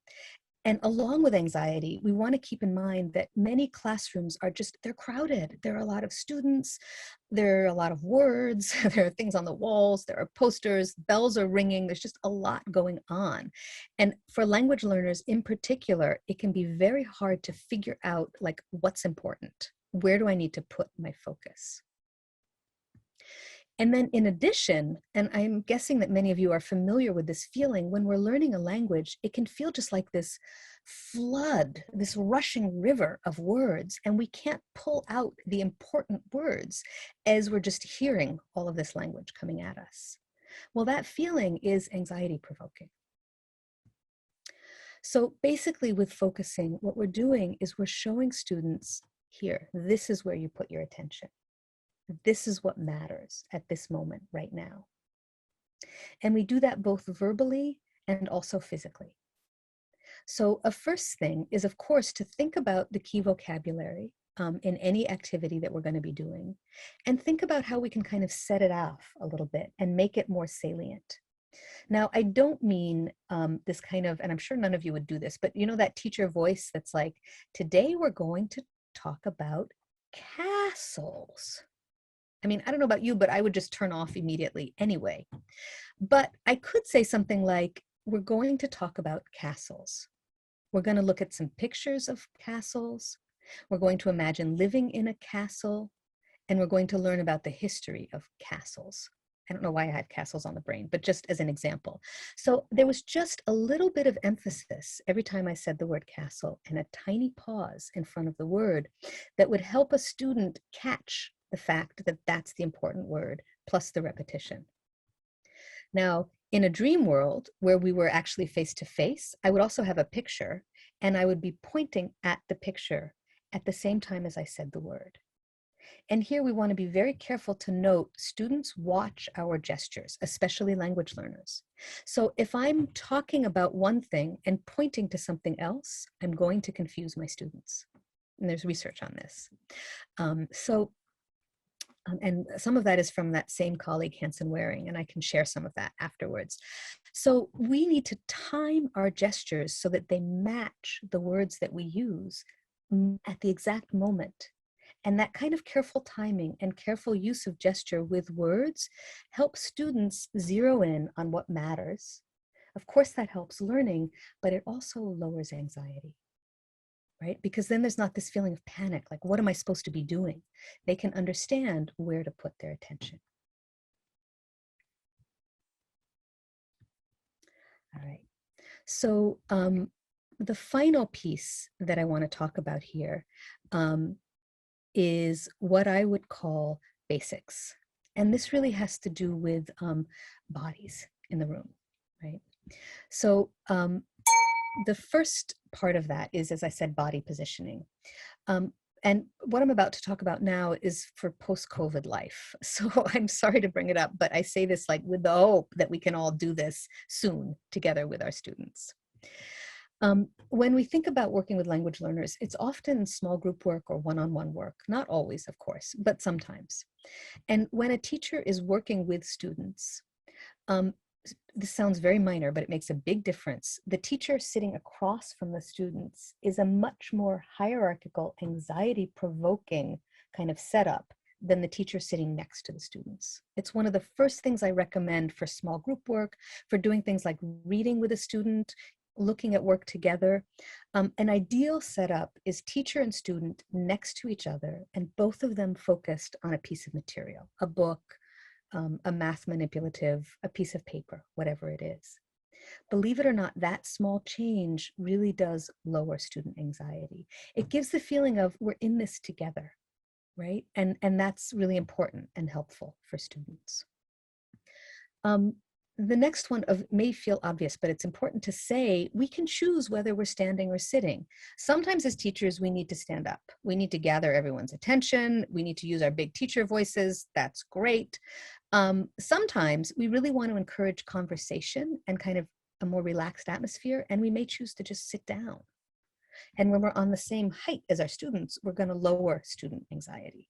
S2: And along with anxiety, we want to keep in mind that many classrooms are they're crowded. There are a lot of students, there are a lot of words, there are things on the walls, there are posters, bells are ringing, there's just a lot going on. And for language learners in particular, it can be very hard to figure out like what's important. Where do I need to put my focus? And then in addition, and I'm guessing that many of you are familiar with this feeling, when we're learning a language, it can feel just like this flood, this rushing river of words, and we can't pull out the important words as we're just hearing all of this language coming at us. Well, that feeling is anxiety provoking. So basically with focusing, what we're doing is we're showing students here, this is where you put your attention. This is what matters at this moment right now. And we do that both verbally and also physically. So a first thing is, of course, to think about the key vocabulary in any activity that we're going to be doing, and think about how we can kind of set it off a little bit and make it more salient. Now, I don't mean this kind of, and I'm sure none of you would do this, but you know that teacher voice that's like, today we're going to talk about castles. I mean, I don't know about you, but I would just turn off immediately anyway. But I could say something like, we're going to talk about castles. We're going to look at some pictures of castles. We're going to imagine living in a castle. And we're going to learn about the history of castles. I don't know why I had castles on the brain, but just as an example. So there was just a little bit of emphasis every time I said the word castle and a tiny pause in front of the word that would help a student catch the fact that that's the important word, plus the repetition. Now, in a dream world where we were actually face to face, I would also have a picture and I would be pointing at the picture at the same time as I said the word. And here we want to be very careful to note students watch our gestures, especially language learners. So if I'm talking about one thing and pointing to something else, I'm going to confuse my students. And there's research on this. And some of that is from that same colleague, Hanson Waring, and I can share some of that afterwards. So we need to time our gestures so that they match the words that we use at the exact moment. And that kind of careful timing and careful use of gesture with words helps students zero in on what matters. Of course, that helps learning, but it also lowers anxiety. Right? Because then there's not this feeling of panic, like, what am I supposed to be doing? They can understand where to put their attention. All right. So the final piece that I want to talk about here is what I would call basics. And this really has to do with bodies in the room, right? So the first part of that is, as I said, body positioning. And what I'm about to talk about now is for post-COVID life. So I'm sorry to bring it up, but I say this like with the hope that we can all do this soon together with our students. When we think about working with language learners, it's often small group work or one-on-one work, not always, of course, but sometimes. And when a teacher is working with students, this sounds very minor, but it makes a big difference. The teacher sitting across from the students is a much more hierarchical, anxiety-provoking kind of setup than the teacher sitting next to the students. It's one of the first things I recommend for small group work, for doing things like reading with a student, looking at work together. An ideal setup is teacher and student next to each other, and both of them focused on a piece of material, a book, a math manipulative, a piece of paper, whatever it is. Believe it or not, that small change really does lower student anxiety. It gives the feeling of we're in this together, right? And that's really important and helpful for students. the next one may feel obvious, but it's important to say we can choose whether we're standing or sitting. Sometimes as teachers, we need to stand up. We need to gather everyone's attention. We need to use our big teacher voices. That's great. Sometimes we really want to encourage conversation and kind of a more relaxed atmosphere, and we may choose to just sit down. And when we're on the same height as our students, we're going to lower student anxiety.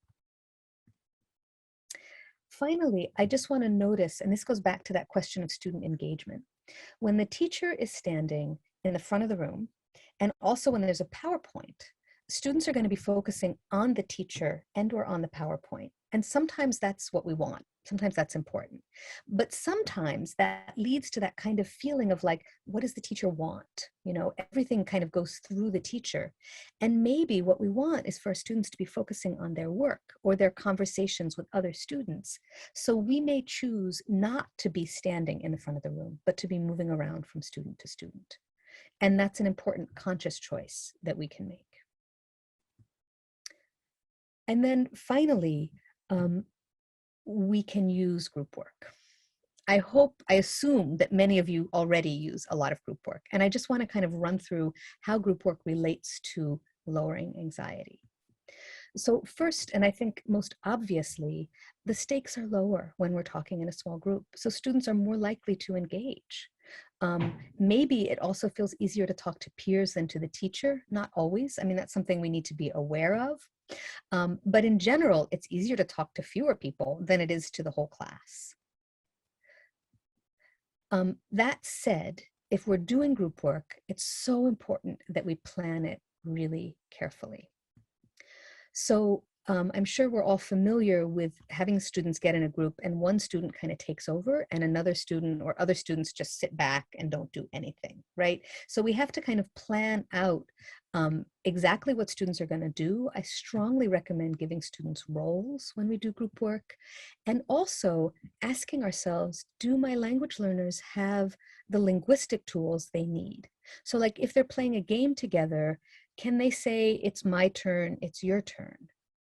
S2: Finally, I just want to notice, and this goes back to that question of student engagement. When the teacher is standing in the front of the room, and also when there's a PowerPoint, students are going to be focusing on the teacher and or on the PowerPoint. And sometimes that's what we want. Sometimes that's important. But sometimes that leads to that kind of feeling of like, what does the teacher want? You know, everything kind of goes through the teacher. And maybe what we want is for our students to be focusing on their work or their conversations with other students. So we may choose not to be standing in the front of the room, but to be moving around from student to student. And that's an important conscious choice that we can make. And then finally, we can use group work. I assume that many of you already use a lot of group work. And I just want to kind of run through how group work relates to lowering anxiety. So first, and I think most obviously, the stakes are lower when we're talking in a small group. So students are more likely to engage. Maybe it also feels easier to talk to peers than to the teacher. Not always. I mean, that's something we need to be aware of. But in general, it's easier to talk to fewer people than it is to the whole class. That said, if we're doing group work, it's so important that we plan it really carefully. So I'm sure we're all familiar with having students get in a group and one student kind of takes over and another student or other students just sit back and don't do anything, right? So we have to kind of plan out exactly what students are going to do. I strongly recommend giving students roles when we do group work, and also asking ourselves, do my language learners have the linguistic tools they need? So like if they're playing a game together, can they say, it's my turn, it's your turn?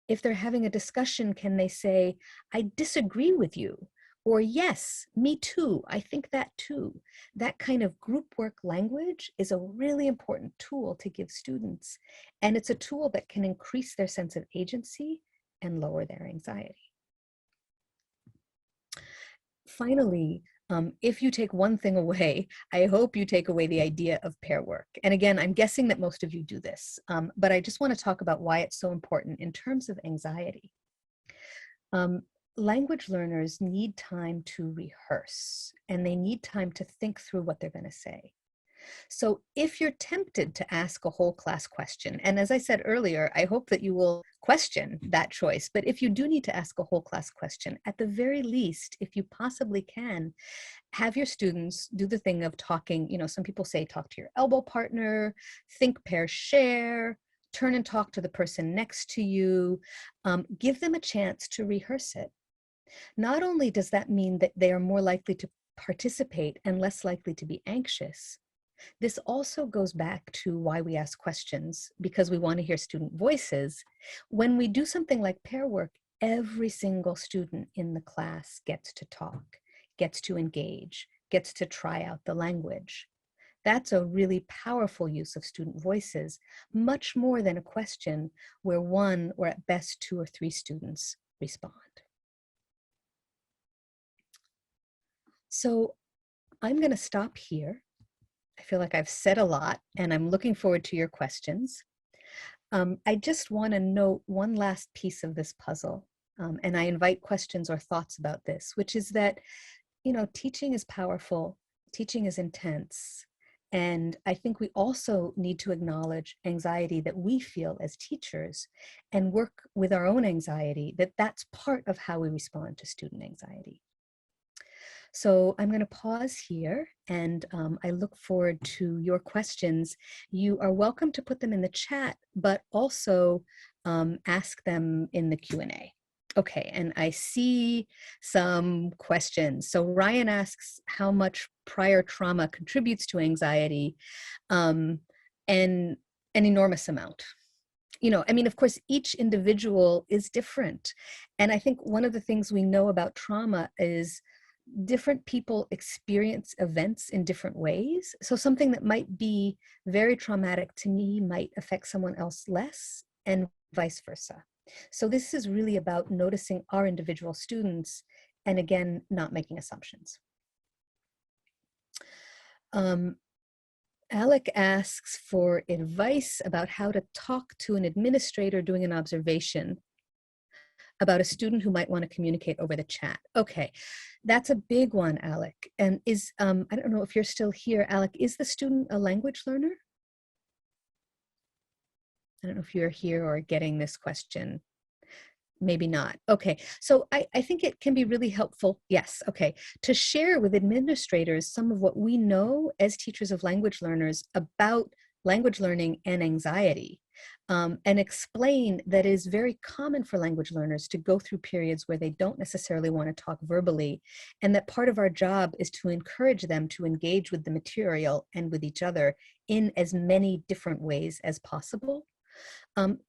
S2: If they're having a discussion, can they say, I disagree with you? Or yes, me too, I think that too. That kind of group work language is a really important tool to give students. And it's a tool that can increase their sense of agency and lower their anxiety. Finally, if you take one thing away, I hope you take away the idea of pair work. And again, I'm guessing that most of you do this, but I just want to talk about why it's so important in terms of anxiety. Language learners need time to rehearse, and they need time to think through what they're going to say. So if you're tempted to ask a whole class question, and as I said earlier, I hope that you will question that choice, but if you do need to ask a whole class question, at the very least, if you possibly can, have your students do the thing of talking, you know, some people say talk to your elbow partner, think, pair, share, turn and talk to the person next to you, give them a chance to rehearse it. Not only does that mean that they are more likely to participate and less likely to be anxious, this also goes back to why we ask questions, because we want to hear student voices. When we do something like pair work, every single student in the class gets to talk, gets to engage, gets to try out the language. That's a really powerful use of student voices, much more than a question where one or at best 2 or 3 students respond. So I'm going to stop here. I feel like I've said a lot, and I'm looking forward to your questions. I just want to note one last piece of this puzzle, and I invite questions or thoughts about this, which is that, you know, teaching is powerful, teaching is intense, and I think we also need to acknowledge anxiety that we feel as teachers and work with our own anxiety, that's part of how we respond to student anxiety. So I'm going to pause here, and I look forward to your questions. You are welcome to put them in the chat, but also ask them in the Q&A. Okay, and I see some questions. So Ryan asks how much prior trauma contributes to anxiety, and an enormous amount. You know, I mean, of course, each individual is different. And I think one of the things we know about trauma is different people experience events in different ways. So something that might be very traumatic to me might affect someone else less, and vice versa. So this is really about noticing our individual students and, again, not making assumptions. Alec asks for advice about how to talk to an administrator doing an observation about a student who might want to communicate over the chat. Okay, that's a big one, Alec. And I don't know if you're still here, Alec, is the student a language learner? I don't know if you're here or getting this question. Maybe not. Okay, so I think it can be really helpful, yes, okay, to share with administrators some of what we know as teachers of language learners about language learning and anxiety, and explain that it is very common for language learners to go through periods where they don't necessarily want to talk verbally, and that part of our job is to encourage them to engage with the material and with each other in as many different ways as possible.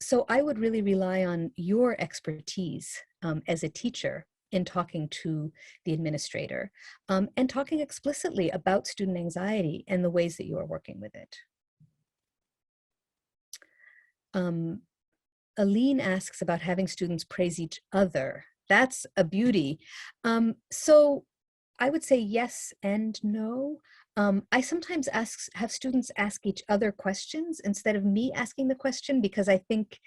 S2: So I would really rely on your expertise as a teacher in talking to the administrator, and talking explicitly about student anxiety and the ways that you are working with it. Aline asks about having students praise each other. That's a beauty. So I would say yes and no. I sometimes have students ask each other questions instead of me asking the question, because I think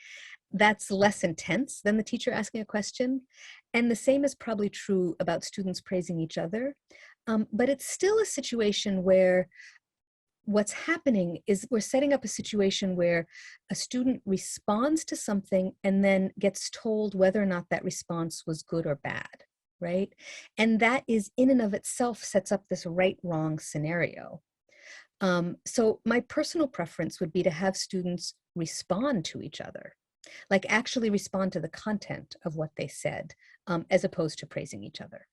S2: that's less intense than the teacher asking a question. And the same is probably true about students praising each other. But it's still a situation where what's happening is we're setting up a situation where a student responds to something and then gets told whether or not that response was good or bad. Right? And that is in and of itself sets up this right-wrong scenario. So my personal preference would be to have students respond to each other, like actually respond to the content of what they said, as opposed to praising each other.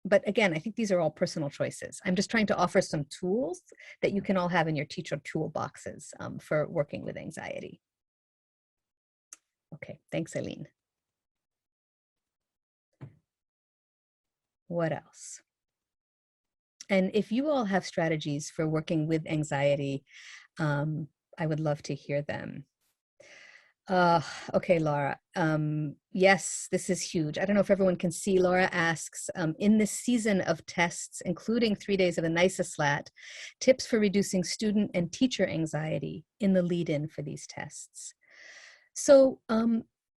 S2: But again, I think these are all personal choices. I'm just trying to offer some tools that you can all have in your teacher toolboxes for working with anxiety. Okay, thanks, Eileen. What else? And if you all have strategies for working with anxiety, I would love to hear them. Okay, Laura. Yes, this is huge. I don't know if everyone can see. Laura asks, in this season of tests, including 3 days of a NISA tips for reducing student and teacher anxiety in the lead-in for these tests. So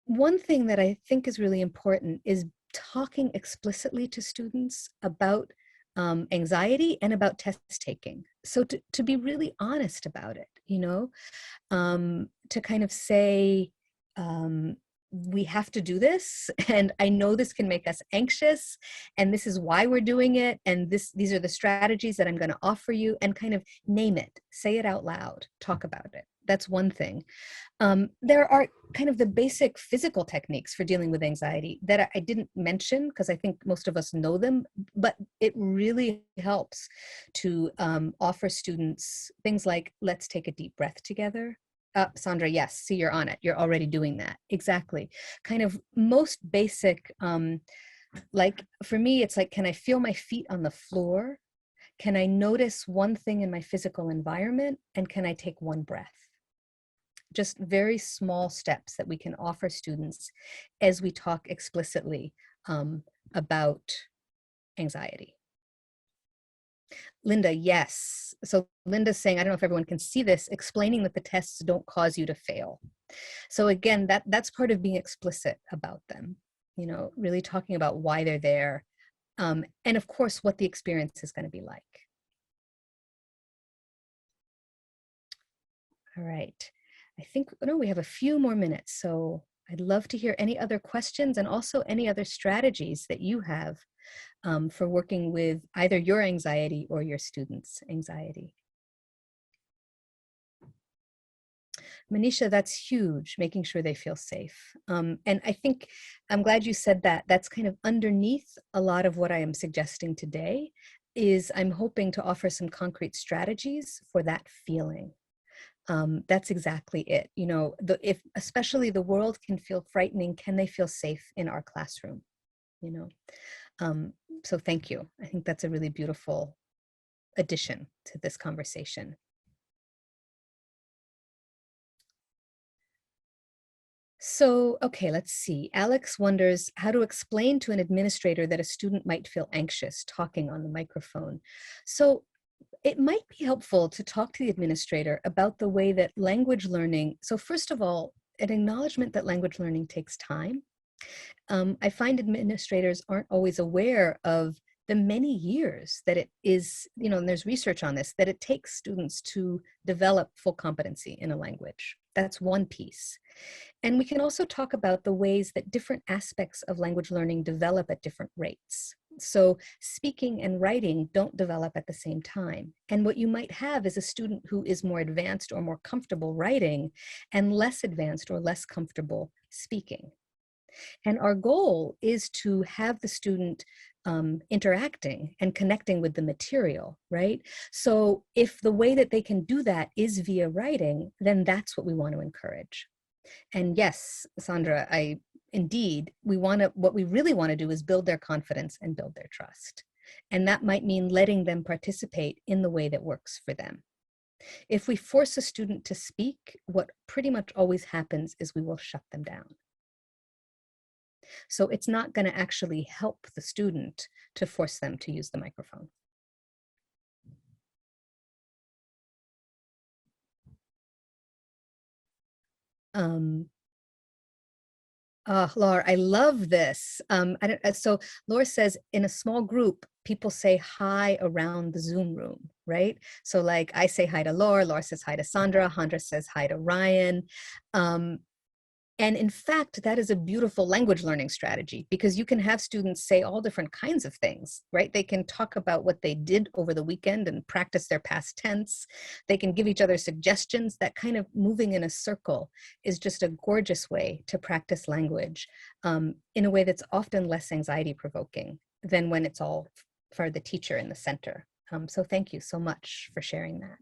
S2: one thing that I think is really important is talking explicitly to students about anxiety and about test taking. So to be really honest about it, you know, to kind of say, we have to do this, and I know this can make us anxious, and this is why we're doing it, and these are the strategies that I'm going to offer you, and kind of name it, say it out loud, talk about it. That's one thing. There are kind of the basic physical techniques for dealing with anxiety that I didn't mention because I think most of us know them, but it really helps to offer students things like, let's take a deep breath together. Sandra, yes, see, you're on it. You're already doing that. Exactly. Kind of most basic, like for me, it's like, can I feel my feet on the floor? Can I notice one thing in my physical environment? And can I take one breath? Just very small steps that we can offer students as we talk explicitly about anxiety. Linda, yes. So Linda's saying, I don't know if everyone can see this, explaining that the tests don't cause you to fail. So again, that's part of being explicit about them, you know, really talking about why they're there. And of course, what the experience is going to be like. All right. I think, no, we have a few more minutes, so I'd love to hear any other questions and also any other strategies that you have for working with either your anxiety or your students' anxiety. Manisha, that's huge, making sure they feel safe. And I think, I'm glad you said that. That's kind of underneath a lot of what I am suggesting today, is I'm hoping to offer some concrete strategies for that feeling. That's exactly it. You know, if especially the world can feel frightening, can they feel safe in our classroom? You know, So thank you. I think that's a really beautiful addition to this conversation. So, okay, let's see. Alex wonders how to explain to an administrator that a student might feel anxious talking on the microphone. So it might be helpful to talk to the administrator about the way that language learning, so first of all, an acknowledgement that language learning takes time. I find administrators aren't always aware of the many years that it is, and there's research on this, that it takes students to develop full competency in a language. That's one piece. And we can also talk about the ways that different aspects of language learning develop at different rates. So speaking and writing don't develop at the same time. And what you might have is a student who is more advanced or more comfortable writing and less advanced or less comfortable speaking. And our goal is to have the student interacting and connecting with the material, right? So if the way that they can do that is via writing, then that's what we want to encourage. And yes, Sandra, indeed, what we really want to do is build their confidence and build their trust. And that might mean letting them participate in the way that works for them. If we force a student to speak, what pretty much always happens is we will shut them down. So it's not going to actually help the student to force them to use the microphone. Laura, I love this. So Laura says, in a small group, people say hi around the Zoom room, right? So like I say hi to Laura, Laura says hi to Sandra says hi to Ryan. And in fact, that is a beautiful language learning strategy because you can have students say all different kinds of things, right? They can talk about what they did over the weekend and practice their past tense. They can give each other suggestions. That kind of moving in a circle is just a gorgeous way to practice language in a way that's often less anxiety provoking than when it's all for the teacher in the center. So thank you so much for sharing that.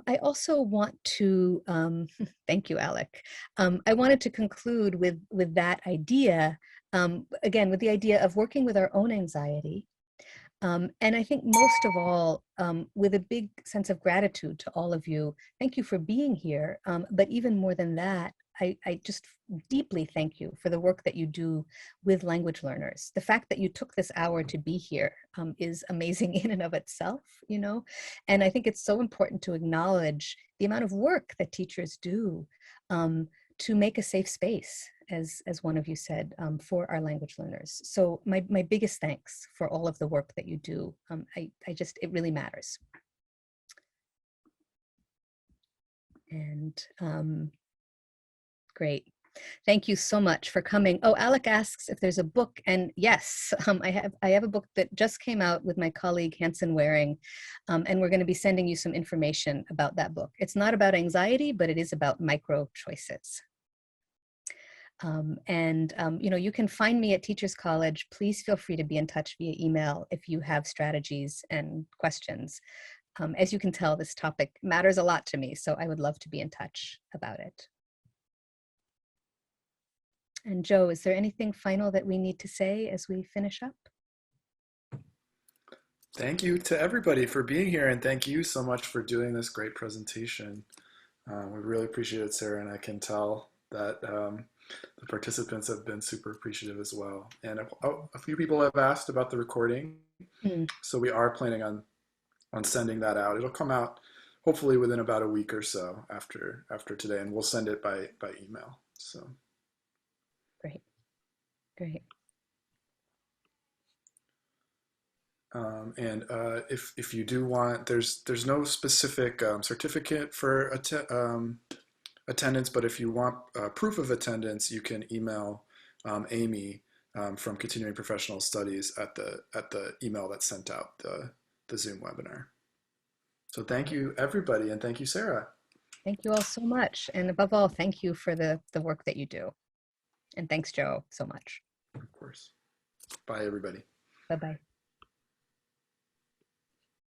S2: I also want to, thank you, Alec. I wanted to conclude with that idea, again, with the idea of working with our own anxiety. And I think most of all, with a big sense of gratitude to all of you. Thank you for being here. But even more than that, I just deeply thank you for the work that you do with language learners. The fact that you took this hour to be here is amazing in and of itself, and I think it's so important to acknowledge the amount of work that teachers do to make a safe space, as one of you said, for our language learners. So my biggest thanks for all of the work that you do. It really matters. And great. Thank you so much for coming. Oh, Alec asks if there's a book, and yes, I have a book that just came out with my colleague Hanson Waring, and we're going to be sending you some information about that book. It's not about anxiety, but it is about micro choices. You can find me at Teachers College. Please feel free to be in touch via email if you have strategies and questions. As you can tell, this topic matters a lot to me, so I would love to be in touch about it. And Joe, is there anything final that we need to say as we finish up?
S1: Thank you to everybody for being here, and thank you so much for doing this great presentation. We really appreciate it, Sarah, and I can tell that the participants have been super appreciative as well. And a few people have asked about the recording, so we are planning on sending that out. It'll come out hopefully within about a week or so after today, and we'll send it by email. So
S2: great.
S1: If you do want, there's no specific certificate for attendance, but if you want proof of attendance, you can email Amy from Continuing Professional Studies at the email that sent out the Zoom webinar. So thank you, everybody, and thank you, Sarah.
S2: Thank you all so much, and above all, thank you for the work that you do. And thanks, Joe, so much.
S1: Of course. Bye, everybody.
S2: Bye-bye.